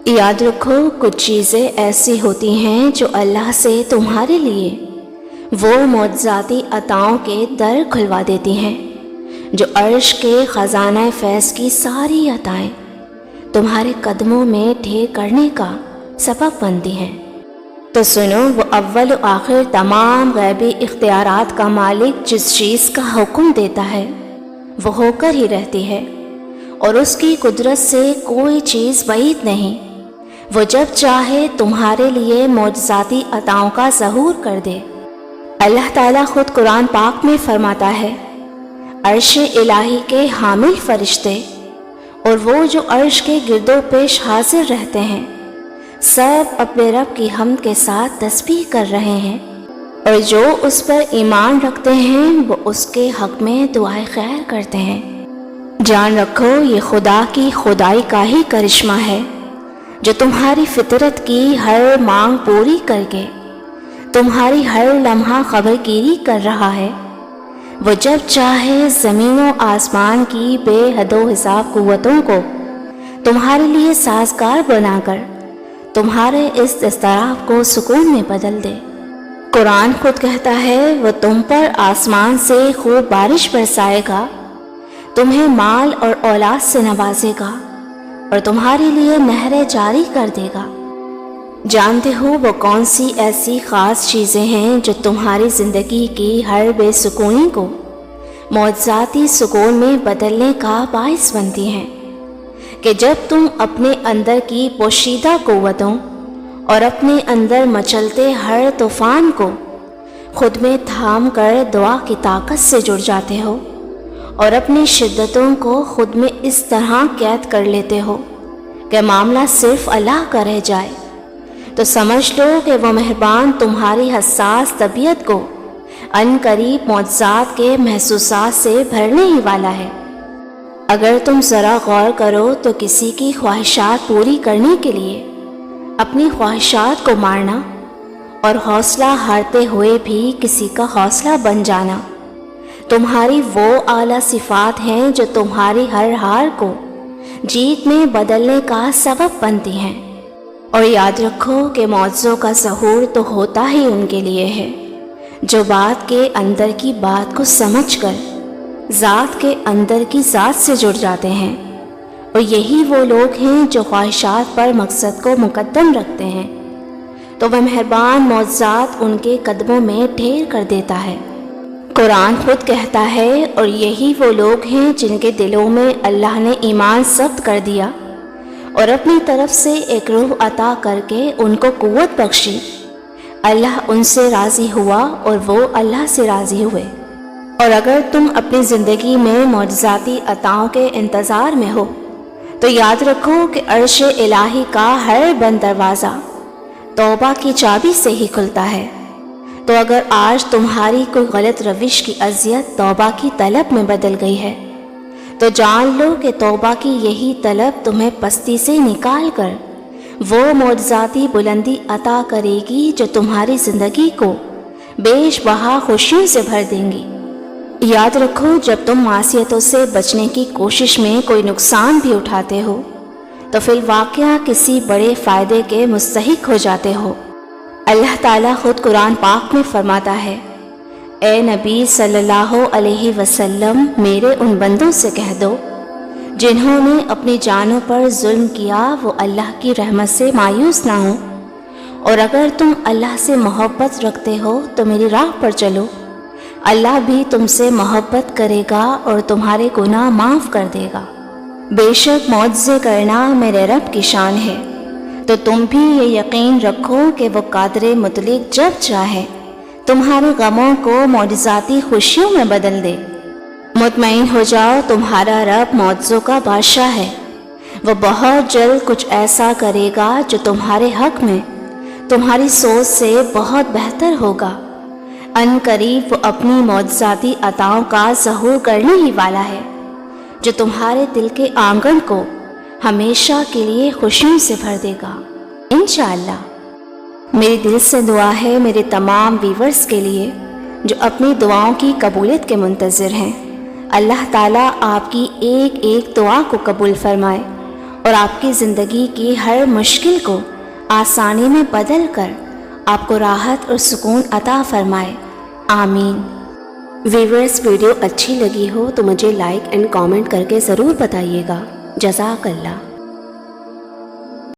یاد رکھو، کچھ چیزیں ایسی ہوتی ہیں جو اللہ سے تمہارے لیے وہ معجزاتی عطاؤں کے در کھلوا دیتی ہیں، جو عرش کے خزانہ فیض کی ساری عطائیں تمہارے قدموں میں ڈھیر کرنے کا سبب بنتی ہیں۔ تو سنو، وہ اول و آخر تمام غیبی اختیارات کا مالک جس چیز کا حکم دیتا ہے وہ ہو کر ہی رہتی ہے، اور اس کی قدرت سے کوئی چیز بعید نہیں۔ وہ جب چاہے تمہارے لیے معجزاتی عطاؤں کا ظہور کر دے۔ اللہ تعالیٰ خود قرآن پاک میں فرماتا ہے، عرش الہی کے حامل فرشتے اور وہ جو عرش کے گرد و پیش حاضر رہتے ہیں سب اپنے رب کی حمد کے ساتھ تسبیح کر رہے ہیں، اور جو اس پر ایمان رکھتے ہیں وہ اس کے حق میں دعائے خیر کرتے ہیں۔ جان رکھو، یہ خدا کی خدائی کا ہی کرشمہ ہے جو تمہاری فطرت کی ہر مانگ پوری کر کے تمہاری ہر لمحہ خبر گیری کر رہا ہے۔ وہ جب چاہے زمین و آسمان کی بے حد و حساب قوتوں کو تمہارے لیے سازگار بنا کر تمہارے اس اضطراب کو سکون میں بدل دے۔ قرآن خود کہتا ہے، وہ تم پر آسمان سے خوب بارش برسائے گا، تمہیں مال اور اولاد سے نوازے گا اور تمہارے لیے نہریں جاری کر دے گا۔ جانتے ہو وہ کون سی ایسی خاص چیزیں ہیں جو تمہاری زندگی کی ہر بے سکونی کو معجزاتی سکون میں بدلنے کا باعث بنتی ہیں، کہ جب تم اپنے اندر کی پوشیدہ قوتوں اور اپنے اندر مچلتے ہر طوفان کو خود میں تھام کر دعا کی طاقت سے جڑ جاتے ہو اور اپنی شدتوں کو خود میں اس طرح قید کر لیتے ہو کہ معاملہ صرف اللہ کا رہ جائے، تو سمجھ لو کہ وہ مہربان تمہاری حساس طبیعت کو عن قریب معجزات کے محسوسات سے بھرنے ہی والا ہے۔ اگر تم ذرا غور کرو تو کسی کی خواہشات پوری کرنے کے لیے اپنی خواہشات کو مارنا اور حوصلہ ہارتے ہوئے بھی کسی کا حوصلہ بن جانا تمہاری وہ اعلیٰ صفات ہیں جو تمہاری ہر ہار کو جیت میں بدلنے کا سبب بنتی ہیں۔ اور یاد رکھو کہ معجزوں کا ظہور تو ہوتا ہی ان کے لیے ہے جو بات کے اندر کی بات کو سمجھ کر ذات کے اندر کی ذات سے جڑ جاتے ہیں، اور یہی وہ لوگ ہیں جو خواہشات پر مقصد کو مقدم رکھتے ہیں، تو وہ مہربان معجزات ان کے قدموں میں ڈھیر کر دیتا ہے۔ قرآن خود کہتا ہے، اور یہی وہ لوگ ہیں جن کے دلوں میں اللہ نے ایمان ثبت کر دیا اور اپنی طرف سے ایک روح عطا کر کے ان کو قوت بخشی۔ اللہ ان سے راضی ہوا اور وہ اللہ سے راضی ہوئے۔ اور اگر تم اپنی زندگی میں معجزاتی عطاؤں کے انتظار میں ہو تو یاد رکھو کہ عرش الہی کا ہر بند دروازہ توبہ کی چابی سے ہی کھلتا ہے۔ تو اگر آج تمہاری کوئی غلط روش کی اذیت توبہ کی طلب میں بدل گئی ہے تو جان لو کہ توبہ کی یہی طلب تمہیں پستی سے نکال کر وہ معجزاتی بلندی عطا کرے گی جو تمہاری زندگی کو بیش بہا خوشیوں سے بھر دیں گی۔ یاد رکھو، جب تم معصیتوں سے بچنے کی کوشش میں کوئی نقصان بھی اٹھاتے ہو تو فی الواقعہ کسی بڑے فائدے کے مستحق ہو جاتے ہو۔ اللہ تعالیٰ خود قرآن پاک میں فرماتا ہے، اے نبی صلی اللہ علیہ وسلم، میرے ان بندوں سے کہہ دو جنہوں نے اپنی جانوں پر ظلم کیا وہ اللہ کی رحمت سے مایوس نہ ہوں، اور اگر تم اللہ سے محبت رکھتے ہو تو میری راہ پر چلو، اللہ بھی تم سے محبت کرے گا اور تمہارے گناہ معاف کر دے گا۔ بے شک معجزے کرنا میرے رب کی شان ہے، تو تم بھی یہ یقین رکھو کہ وہ قادر مطلق جب چاہے تمہارے غموں کو معجزاتی خوشیوں میں بدل دے۔ مطمئن ہو جاؤ، تمہارا رب معجزوں کا بادشاہ ہے، وہ بہت جلد کچھ ایسا کرے گا جو تمہارے حق میں تمہاری سوچ سے بہت بہتر ہوگا۔ ان قریب وہ اپنی معجزاتی عطاؤں کا ظہور کرنے ہی والا ہے جو تمہارے دل کے آنگن کو ہمیشہ کے لیے خوشیوں سے بھر دے گا انشاءاللہ۔ میری دل سے دعا ہے میرے تمام ویورز کے لیے جو اپنی دعاؤں کی قبولیت کے منتظر ہیں۔ اللہ تعالیٰ آپ کی ایک ایک دعا کو قبول فرمائے اور آپ کی زندگی کی ہر مشکل کو آسانی میں بدل کر آپ کو راحت اور سکون عطا فرمائے، آمین۔ ویورز، ویڈیو اچھی لگی ہو تو مجھے لائک اینڈ کامنٹ کر کے ضرور بتائیے گا۔ جزاک اللہ۔